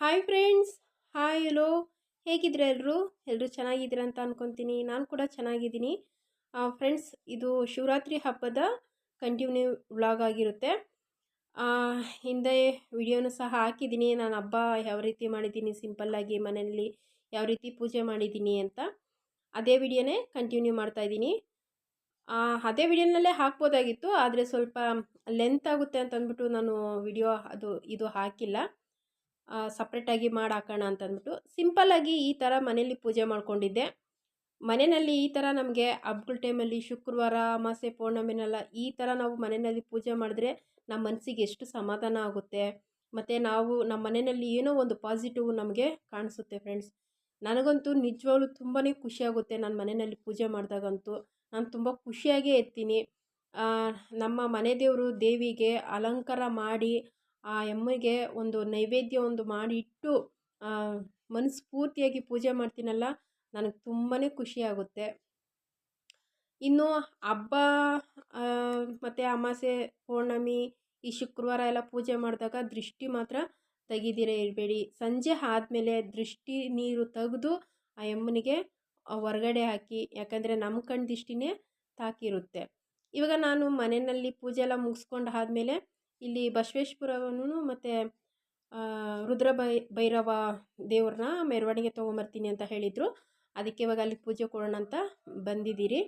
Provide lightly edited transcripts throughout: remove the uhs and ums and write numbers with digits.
Hi friends. Hi hello. ಹೇಗಿದ್ದೀರಾ ಎಲ್ಲರೂ ಚೆನ್ನಾಗಿದ್ದೀರಾ ಅಂತ ಅನ್ಕೊತೀನಿ. ನಾನು ಕೂಡ ಚೆನ್ನಾಗಿದ್ದೀನಿ. ಫ್ರೆಂಡ್ಸ್, ಇದು ಶಿವರಾತ್ರಿ ಹಬ್ಬದ ಕಂಟಿನ್ಯೂ ವ್ಲಾಗ್ ಆಗಿರುತ್ತೆ. ಹಿಂದೆ ವಿಡಿಯೋನು ಸಹ ಹಾಕಿದ್ದೀನಿ. ನಾನು ಹಬ್ಬ ಯಾವ ರೀತಿ ಮಾಡಿದ್ದೀನಿ, ಸಿಂಪಲ್ಲಾಗಿ ಮನೆಯಲ್ಲಿ ಯಾವ ರೀತಿ ಪೂಜೆ ಮಾಡಿದ್ದೀನಿ ಅಂತ. ಅದೇ ವಿಡಿಯೋನೇ ಕಂಟಿನ್ಯೂ ಮಾಡ್ತಾಯಿದ್ದೀನಿ. ಅದೇ ವಿಡಿಯೋನಲ್ಲೇ ಹಾಕ್ಬೋದಾಗಿತ್ತು, ಆದರೆ ಸ್ವಲ್ಪ ಲೆಂತ್ ಆಗುತ್ತೆ ಅಂತ ಅಂದ್ಬಿಟ್ಟು ನಾನು ವಿಡಿಯೋ ಇದು ಹಾಕಿಲ್ಲ. ಸಪ್ರೇಟಾಗಿ ಮಾಡಿ ಹಾಕೋಣ ಅಂತ ಅಂದ್ಬಿಟ್ಟು ಸಿಂಪಲ್ಲಾಗಿ ಈ ಥರ ಮನೇಲಿ ಪೂಜೆ ಮಾಡ್ಕೊಂಡಿದ್ದೆ. ಮನೆಯಲ್ಲಿ ಈ ಥರ ನಮಗೆ ಹಬ್ಬಗಳ ಟೈಮಲ್ಲಿ ಶುಕ್ರವಾರ, ಅಮಾವಾಸ್ಯೆ, ಪೌರ್ಣಮಿನೆಲ್ಲ ಈ ಥರ ನಾವು ಮನೆಯಲ್ಲಿ ಪೂಜೆ ಮಾಡಿದ್ರೆ ನಮ್ಮ ಮನಸ್ಸಿಗೆ ಎಷ್ಟು ಸಮಾಧಾನ ಆಗುತ್ತೆ. ಮತ್ತು ನಾವು ನಮ್ಮ ಮನೆಯಲ್ಲಿ ಏನೋ ಒಂದು ಪಾಸಿಟಿವ್ ನಮಗೆ ಕಾಣಿಸುತ್ತೆ ಫ್ರೆಂಡ್ಸ್. ನನಗಂತೂ ನಿಜವಾಗ್ಲೂ ತುಂಬಾ ಖುಷಿಯಾಗುತ್ತೆ. ನಾನು ಮನೆಯಲ್ಲಿ ಪೂಜೆ ಮಾಡಿದಾಗಂತೂ ನಾನು ತುಂಬ ಖುಷಿಯಾಗೇ ಇರ್ತೀನಿ. ನಮ್ಮ ಮನೆ ದೇವರು ದೇವಿಗೆ ಅಲಂಕಾರ ಮಾಡಿ ಆ ಎಮ್ಮೆಗೆ ಒಂದು ನೈವೇದ್ಯ ಮಾಡಿ ಇಟ್ಟು ಮನಸ್ಫೂರ್ತಿಯಾಗಿ ಪೂಜೆ ಮಾಡ್ತೀನಲ್ಲ, ನನಗೆ ತುಂಬಾ ಖುಷಿಯಾಗುತ್ತೆ. ಇನ್ನು ಹಬ್ಬ ಮತ್ತು ಅಮಾವಾಸ್ಯೆ, ಪೌರ್ಣಮಿ, ಈ ಶುಕ್ರವಾರ ಎಲ್ಲ ಪೂಜೆ ಮಾಡಿದಾಗ ದೃಷ್ಟಿ ಮಾತ್ರ ತೆಗಿದಿರೇ ಇರಬೇಡಿ. ಸಂಜೆ ಆದಮೇಲೆ ದೃಷ್ಟಿ ನೀರು ತೆಗೆದು ಆ ಎಮ್ಮನಿಗೆ ಹೊರಗಡೆ ಹಾಕಿ, ಯಾಕಂದರೆ ನಮ್ಮ ಕಣ್ಣು ದೃಷ್ಟಿನೇ ತಾಕಿರುತ್ತೆ. ಇವಾಗ ನಾನು ಮನೆಯಲ್ಲಿ ಪೂಜೆ ಎಲ್ಲ ಮುಗಿಸ್ಕೊಂಡು ಆದಮೇಲೆ ಇಲ್ಲಿ ಬಸವೇಶ್ವರವನ್ನು ಮತ್ತು ರುದ್ರ ಭೈರವ ದೇವ್ರನ್ನ ಮೆರವಣಿಗೆ ತೊಗೊಂಬರ್ತೀನಿ ಅಂತ ಹೇಳಿದರು. ಅದಕ್ಕೆ ಇವಾಗ ಅಲ್ಲಿ ಪೂಜೆ ಕೊಡೋಣ ಅಂತ ಬಂದಿದ್ದೀರಿ.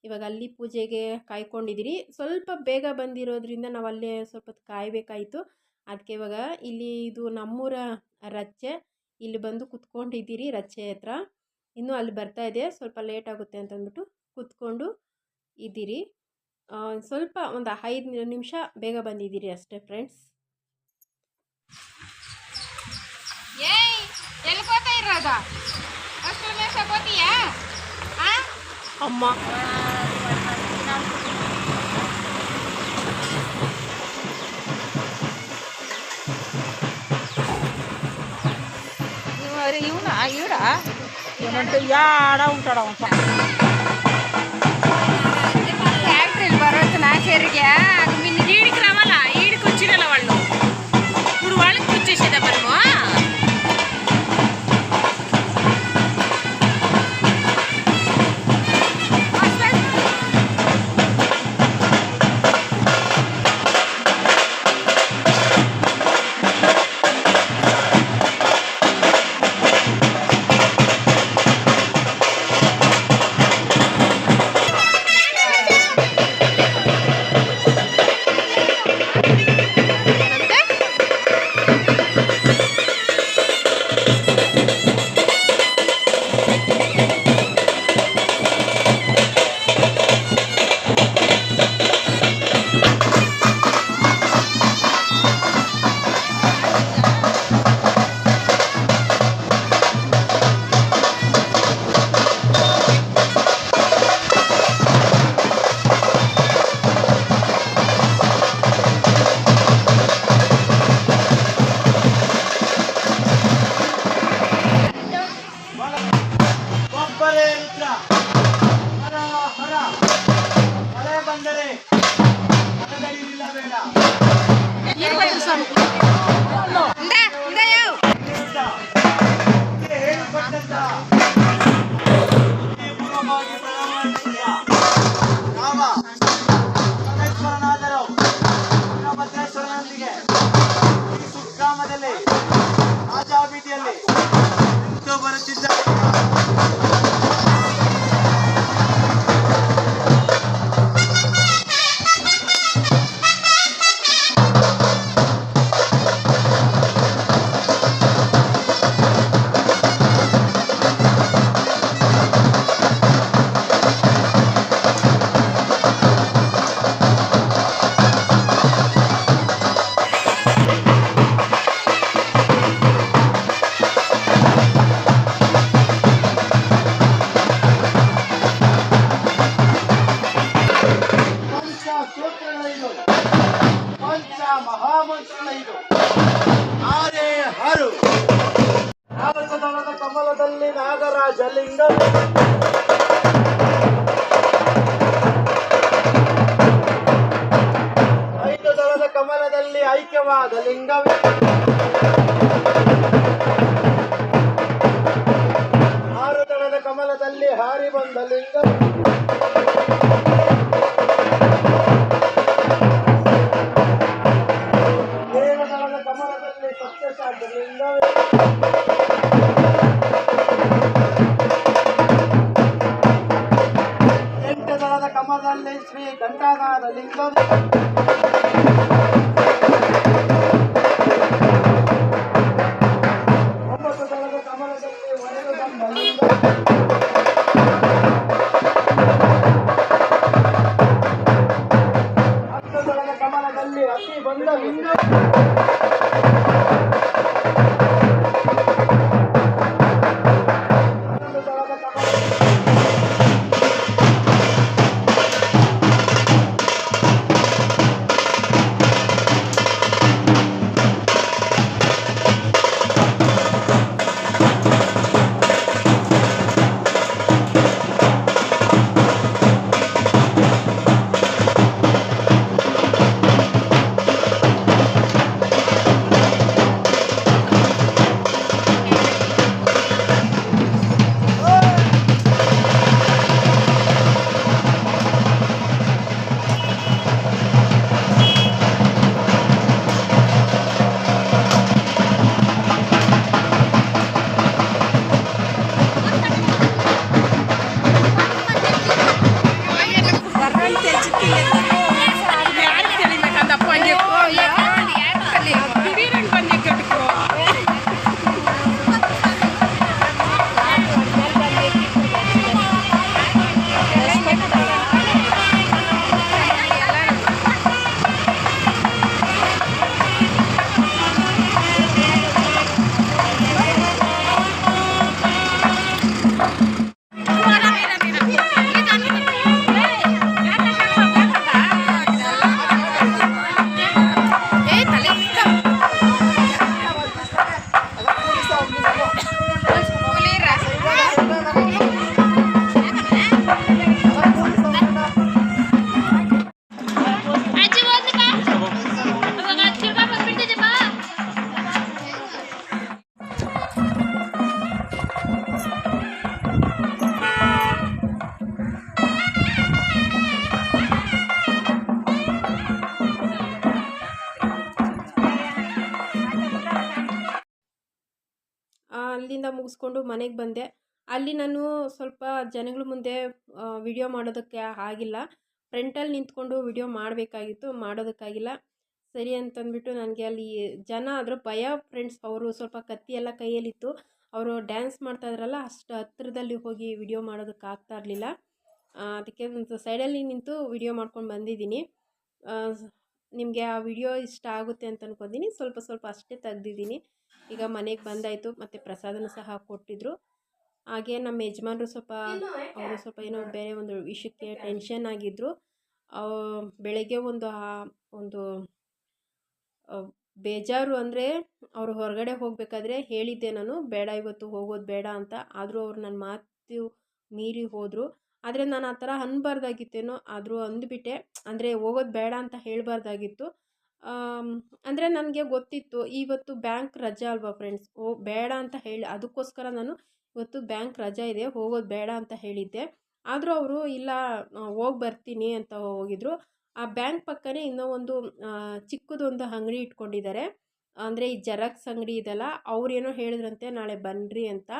ಇವಾಗ ಅಲ್ಲಿ ಪೂಜೆಗೆ ಕಾಯ್ಕೊಂಡಿದ್ದೀರಿ. ಸ್ವಲ್ಪ ಬೇಗ ಬಂದಿರೋದ್ರಿಂದ ನಾವು ಅಲ್ಲೇ ಸ್ವಲ್ಪ ಹೊತ್ತು ಕಾಯಬೇಕಾಯಿತು. ಅದಕ್ಕೆ ಇವಾಗ ಇಲ್ಲಿ ಇದು ನಮ್ಮೂರ ರಚ್ಚೆ, ಇಲ್ಲಿ ಬಂದು ಕುತ್ಕೊಂಡಿದ್ದೀರಿ ರಚ್ಚೆ ಹತ್ರ. ಇನ್ನೂ ಅಲ್ಲಿ ಬರ್ತಾಯಿದೆ, ಸ್ವಲ್ಪ ಲೇಟ್ ಆಗುತ್ತೆ ಅಂತಂದ್ಬಿಟ್ಟು ಕೂತ್ಕೊಂಡು ಇದ್ದೀರಿ. ಸ್ವಲ್ಪ ಒಂದು 5 ನಿಮಿಷ ಬೇಗ ಬಂದಿದ್ದೀರಿ ಅಷ್ಟೇ ಫ್ರೆಂಡ್ಸ್. ಅಮ್ಮ యాడ ఉంటాడు ఫ్యాక్టరీలు బరోతున్నా సరిగా మీరు ఈడికి రావాలా, ఈడికి వచ్చిన వాళ్ళు ఇప్పుడు వాళ్ళకి వచ్చేసేదా మనము. ಕಮಲದಲ್ಲಿ ನಾಗರಾಜ ಲಿಂಗ, ಐದು ದಳದ ಕಮಲದಲ್ಲಿ ಐಕ್ಯವಾದ ಲಿಂಗವೇ ಎಂಟು ದಳದ ಕಮಲದಲ್ಲಿ ಶ್ರೀ ಘಂಟಾನಾದ ಲಿಂಗ ಒಂಬತ್ತು ದಳದ ಕಮಲದಲ್ಲಿ ಒಡೆದು ಬಂದ ಲಿಂಗ ಹತ್ತು ದಳದ ಕಮಲದಲ್ಲಿ ಅತಿ ಬಂದ ಲಿಂಗ ಹನ್ನೊಂದು ದಳದ ಕಮಲ ಅಲ್ಲಿಂದ ಮುಗಿಸ್ಕೊಂಡು ಮನೆಗೆ ಬಂದೆ. ಅಲ್ಲಿ ನಾನು ಸ್ವಲ್ಪ ಜನಗಳ ಮುಂದೆ ವಿಡಿಯೋ ಮಾಡೋದಕ್ಕೆ ಆಗಿಲ್ಲ. ಫ್ರಂಟಲ್ಲಿ ನಿಂತ್ಕೊಂಡು ವಿಡಿಯೋ ಮಾಡಬೇಕಾಗಿತ್ತು, ಮಾಡೋದಕ್ಕಾಗಿಲ್ಲ. ಸರಿ ಅಂತಂದ್ಬಿಟ್ಟು ನನಗೆ ಅಲ್ಲಿ ಜನ ಆದರೂ ಭಯ ಫ್ರೆಂಡ್ಸ್. ಅವರು ಸ್ವಲ್ಪ ಕತ್ತಿ ಎಲ್ಲ ಕೈಯಲ್ಲಿತ್ತು. ಅವರು ಡ್ಯಾನ್ಸ್ ಮಾಡ್ತಾಯಿದ್ರಲ್ಲ, ಅಷ್ಟು ಹತ್ರದಲ್ಲಿ ಹೋಗಿ ವಿಡಿಯೋ ಮಾಡೋದಕ್ಕಾಗ್ತಾ ಇರಲಿಲ್ಲ. ಅದಕ್ಕೆ ಒಂದು ಸೈಡಲ್ಲಿ ನಿಂತು ವಿಡಿಯೋ ಮಾಡ್ಕೊಂಡು ಬಂದಿದ್ದೀನಿ. ನಿಮಗೆ ಆ ವಿಡಿಯೋ ಇಷ್ಟ ಆಗುತ್ತೆ ಅಂತ ಅಂದ್ಕೊತೀನಿ. ಸ್ವಲ್ಪ ಸ್ವಲ್ಪ ಅಷ್ಟೇ ತೆಗ್ದಿದ್ದೀನಿ. ಈಗ ಮನೆಗೆ ಬಂದಾಯಿತು, ಮತ್ತು ಪ್ರಸಾದನೂ ಸಹ ಕೊಟ್ಟಿದ್ದರು. ಹಾಗೆ ನಮ್ಮ ಯಜಮಾನ್ರು ಅವರು ಸ್ವಲ್ಪ ಏನೋ ಬೇರೆ ಒಂದು ವಿಷಯಕ್ಕೆ ಟೆನ್ಷನ್ ಆಗಿದ್ದರು. ಬೆಳಗ್ಗೆ ಒಂದು ಬೇಜಾರು ಅಂದರೆ ಅವರು ಹೊರಗಡೆ ಹೋಗಬೇಕಾದ್ರೆ ಹೇಳಿದ್ದೆ ನಾನು, ಬೇಡ ಇವತ್ತು ಹೋಗೋದು ಬೇಡ ಅಂತ. ಆದರೂ ಅವರು ನನ್ನ ಮಾತು ಮೀರಿ ಹೋದರು. ಆದರೆ ನಾನು ಆ ಥರ ಅನ್ನಬಾರ್ದಾಗಿತ್ತೇನೋ, ಆದರೂ ಅಂದುಬಿಟ್ಟೆ. ಅಂದರೆ ಹೋಗೋದು ಬೇಡ ಅಂತ ಹೇಳಬಾರ್ದಾಗಿತ್ತು. ಅಂದರೆ ನನಗೆ ಗೊತ್ತಿತ್ತು ಇವತ್ತು ಬ್ಯಾಂಕ್ ರಜೆ ಅಲ್ವಾ ಫ್ರೆಂಡ್ಸ್, ಬೇಡ ಅಂತ ಹೇಳಿ ಅದಕ್ಕೋಸ್ಕರ ನಾನು ಇವತ್ತು ಬ್ಯಾಂಕ್ ರಜೆ ಇದೆ, ಹೋಗೋದು ಬೇಡ ಅಂತ ಹೇಳಿದ್ದೆ. ಆದರೂ ಅವರು ಇಲ್ಲ ಹೋಗಿ ಬರ್ತೀನಿ ಅಂತ ಹೋಗಿದ್ರು. ಆ ಬ್ಯಾಂಕ್ ಪಕ್ಕನೇ ಇನ್ನೂ ಒಂದು ಚಿಕ್ಕದೊಂದು ಅಂಗಡಿ ಇಟ್ಕೊಂಡಿದ್ದಾರೆ. ಅಂದರೆ ಈ ಜೆರಾಕ್ಸ್ ಅಂಗಡಿ ಇದೆಲ್ಲ, ಅವ್ರೇನೋ ಹೇಳಿದ್ರಂತೆ ನಾಳೆ ಬನ್ನಿರಿ ಅಂತ.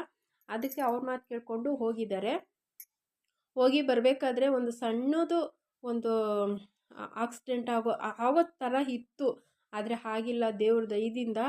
ಅದಕ್ಕೆ ಅವ್ರ ಮಾತು ಕೇಳಿಕೊಂಡು ಹೋಗಿದ್ದಾರೆ. ಹೋಗಿ ಬರಬೇಕಾದ್ರೆ ಒಂದು ಸಣ್ಣದು ಒಂದು ಆಕ್ಸಿಡೆಂಟ್ ಆಗೋ ಥರ ಇತ್ತು. ಆದರೆ ಹಾಗಿಲ್ಲ, ದೇವ್ರ ದಯದಿಂದ.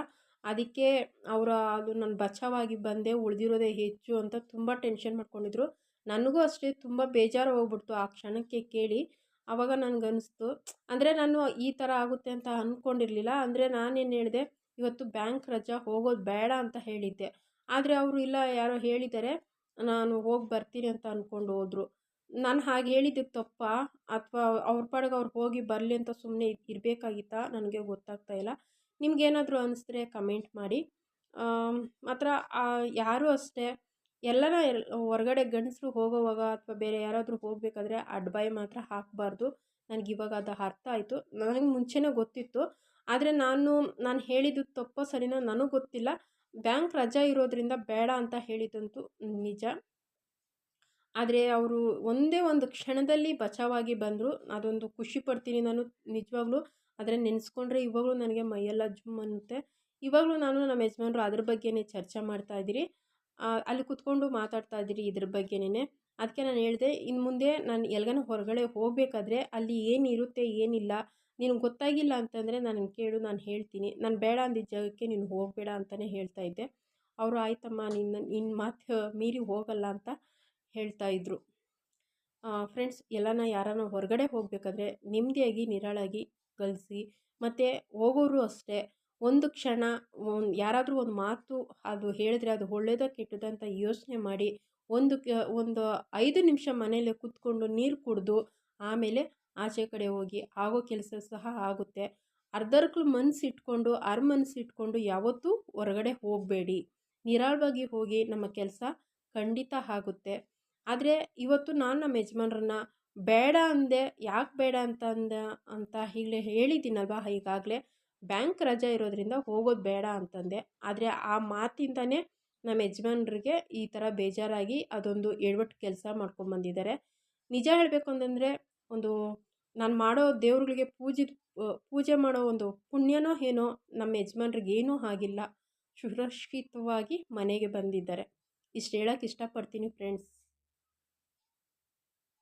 ಅದಕ್ಕೆ ಅದು ನಾನು ಬಚಾವಾಗಿ ಬಂದೆ, ಉಳಿದಿರೋದೇ ಹೆಚ್ಚು ಅಂತ ತುಂಬ ಟೆನ್ಷನ್ ಮಾಡ್ಕೊಂಡಿದ್ರು. ನನಗೂ ಅಷ್ಟೇ ತುಂಬ ಬೇಜಾರು ಹೋಗ್ಬಿಡ್ತು ಆ ಕ್ಷಣಕ್ಕೆ ಕೇಳಿ. ಆವಾಗ ನನಗನ್ನಿಸ್ತು, ಅಂದರೆ ನಾನು ಈ ಥರ ಆಗುತ್ತೆ ಅಂತ ಅಂದ್ಕೊಂಡಿರಲಿಲ್ಲ. ಅಂದರೆ ನಾನೇನು ಹೇಳಿದೆ, ಇವತ್ತು ಬ್ಯಾಂಕ್ ರಜಾ, ಹೋಗೋದು ಬೇಡ ಅಂತ ಹೇಳಿದ್ದೆ. ಆದರೆ ಅವರು ಇಲ್ಲ ಯಾರೋ ಹೇಳಿದ್ದಾರೆ, ನಾನು ಹೋಗಿ ಬರ್ತೀನಿ ಅಂತ ಅಂದ್ಕೊಂಡು ಹೋದರು. ನಾನು ಹಾಗೆ ಹೇಳಿದ್ದಕ್ಕೆ ತಪ್ಪಾ, ಅಥವಾ ಅವ್ರ ಪಾಡಿಗೆ ಅವ್ರು ಹೋಗಿ ಬರಲಿ ಅಂತ ಸುಮ್ಮನೆ ಇರಬೇಕಾಗಿತ್ತಾ, ನನಗೆ ಗೊತ್ತಾಗ್ತಾ ಇಲ್ಲ. ನಿಮಗೇನಾದರೂ ಅನಿಸಿದ್ರೆ ಕಮೆಂಟ್ ಮಾಡಿ. ಮಾತ್ರ ಯಾರೂ ಅಷ್ಟೇ ಎಲ್ಲರ ಹೊರಗಡೆ ಗಂಡಸರು ಹೋಗೋವಾಗ ಅಥವಾ ಬೇರೆ ಯಾರಾದರೂ ಹೋಗಬೇಕಾದ್ರೆ ಅಡ್ಡಬಾಯಿ ಮಾತ್ರ ಹಾಕಬಾರ್ದು. ನನಗಿವಾಗ ಅದು ಅರ್ಥ ಆಯಿತು. ನನಗೆ ಮುಂಚೆನೇ ಗೊತ್ತಿತ್ತು. ಆದರೆ ನಾನು ಹೇಳಿದ್ದು ತಪ್ಪೋ ಸರಿನೋ ನನಗೆ ಗೊತ್ತಿಲ್ಲ. ಬ್ಯಾಂಕ್ ರಜಾ ಇರೋದ್ರಿಂದ ಬೇಡ ಅಂತ ಹೇಳಿದ್ದಂತೂ ನಿಜ. ಆದರೆ ಅವರು ಒಂದೇ ಒಂದು ಕ್ಷಣದಲ್ಲಿ ಬಚಾವಾಗಿ ಬಂದರು. ಅದೊಂದು ಖುಷಿ ಪಡ್ತೀನಿ ನಾನು ನಿಜವಾಗ್ಲೂ. ಆದರೆ ನೆನೆಸ್ಕೊಂಡ್ರೆ ಇವಾಗಲೂ ನನಗೆ ಮೈಯೆಲ್ಲ ಜುಮ್ ಅನ್ನುತ್ತೆ. ಇವಾಗಲೂ ನಾನು ನಮ್ಮ ಯಜಮಾನ್ರು ಅದ್ರ ಬಗ್ಗೆನೇ ಚರ್ಚೆ ಮಾಡ್ತಾಯಿದ್ದೀರಿ. ಅಲ್ಲಿ ಕೂತ್ಕೊಂಡು ಮಾತಾಡ್ತಾ ಇದ್ದೀರಿ ಇದ್ರ ಬಗ್ಗೆನೇ. ಅದಕ್ಕೆ ನಾನು ಹೇಳಿದೆ, ಇನ್ನು ಮುಂದೆ ನಾನು ಎಲ್ಗಾನ ಹೊರಗಡೆ ಹೋಗಬೇಕಾದ್ರೆ ಅಲ್ಲಿ ಏನಿರುತ್ತೆ ಏನಿಲ್ಲ ನಿನಗೆ ಗೊತ್ತಾಗಿಲ್ಲ ಅಂತಂದರೆ ನನಗೆ ಕೇಳು, ನಾನು ಹೇಳ್ತೀನಿ. ನಾನು ಬೇಡ ಅಂದಿದ್ದ ಜಾಗಕ್ಕೆ ನೀನು ಹೋಗಬೇಡ ಅಂತಲೇ ಹೇಳ್ತಾ ಇದ್ದೆ. ಅವರು ಆಯ್ತಮ್ಮ ನಿನ್ನ ಮಾತು ಮೀರಿ ಹೋಗಲ್ಲ ಅಂತ ಹೇಳ್ತಾಯಿದ್ರು. ಫ್ರೆಂಡ್ಸ್, ಎಲ್ಲನ ಯಾರನ್ನ ಹೊರಗಡೆ ಹೋಗಬೇಕಾದ್ರೆ ನೆಮ್ಮದಿಯಾಗಿ ನಿರಾಳಾಗಿ ಕಳಿಸಿ. ಮತ್ತು ಹೋಗೋರು ಅಷ್ಟೇ, ಒಂದು ಕ್ಷಣ ಯಾರಾದರೂ ಒಂದು ಮಾತು ಅದು ಹೇಳಿದ್ರೆ ಅದು ಒಳ್ಳೇದೋ ಕೆಟ್ಟದ್ದೋ ಅಂತ ಯೋಚನೆ ಮಾಡಿ ಒಂದು 5 ನಿಮಿಷ ಮನೇಲೆ ಕೂತ್ಕೊಂಡು ನೀರು ಕುಡಿದು ಆಮೇಲೆ ಆಚೆ ಕಡೆ ಹೋಗಿ ಆಗೋ ಕೆಲಸ ಸಹ ಆಗುತ್ತೆ. ಅರ್ಧರ್ಕ್ಳು ಮನಸ್ಸಿಟ್ಕೊಂಡು ಮನಸ್ಸಿಟ್ಕೊಂಡು ಯಾವತ್ತೂ ಹೊರಗಡೆ ಹೋಗಬೇಡಿ. ನಿರಾಳವಾಗಿ ಹೋಗಿ ನಮ್ಮ ಕೆಲಸ ಖಂಡಿತ ಆಗುತ್ತೆ. ಆದರೆ ಇವತ್ತು ನಾನು ನಮ್ಮ ಯಜಮಾನ್ರನ್ನ ಬೇಡ ಅಂದೆ. ಯಾಕೆ ಬೇಡ ಅಂತ ಈಗಲೇ ಹೇಳಿದ್ದೀನಲ್ವ, ಈಗಾಗಲೇ ಬ್ಯಾಂಕ್ ರಜೆ ಇರೋದ್ರಿಂದ ಹೋಗೋದು ಬೇಡ ಅಂತಂದೆ. ಆದರೆ ಆ ಮಾತಿಂದನೇ ನಮ್ಮ ಯಜಮಾನ್ರಿಗೆ ಈ ಥರ ಬೇಜಾರಾಗಿ ಅದೊಂದು ಎಡವಟ್ಟು ಕೆಲಸ ಮಾಡ್ಕೊಂಬಂದಿದ್ದಾರೆ. ನಿಜ ಹೇಳಬೇಕು ಅಂತಂದರೆ, ಒಂದು ನಾನು ಮಾಡೋ ದೇವ್ರುಗಳಿಗೆ ಪೂಜೆ ಮಾಡೋ ಒಂದು ಪುಣ್ಯನೋ ಏನೋ ನಮ್ಮ ಯಜಮಾನ್ರಿಗೆ ಏನೂ ಆಗಿಲ್ಲ. ಸುರಕ್ಷಿತವಾಗಿ ಮನೆಗೆ ಬಂದಿದ್ದಾರೆ. ಇಷ್ಟು ಹೇಳೋಕ್ಕೆ ಇಷ್ಟಪಡ್ತೀನಿ ಫ್ರೆಂಡ್ಸ್.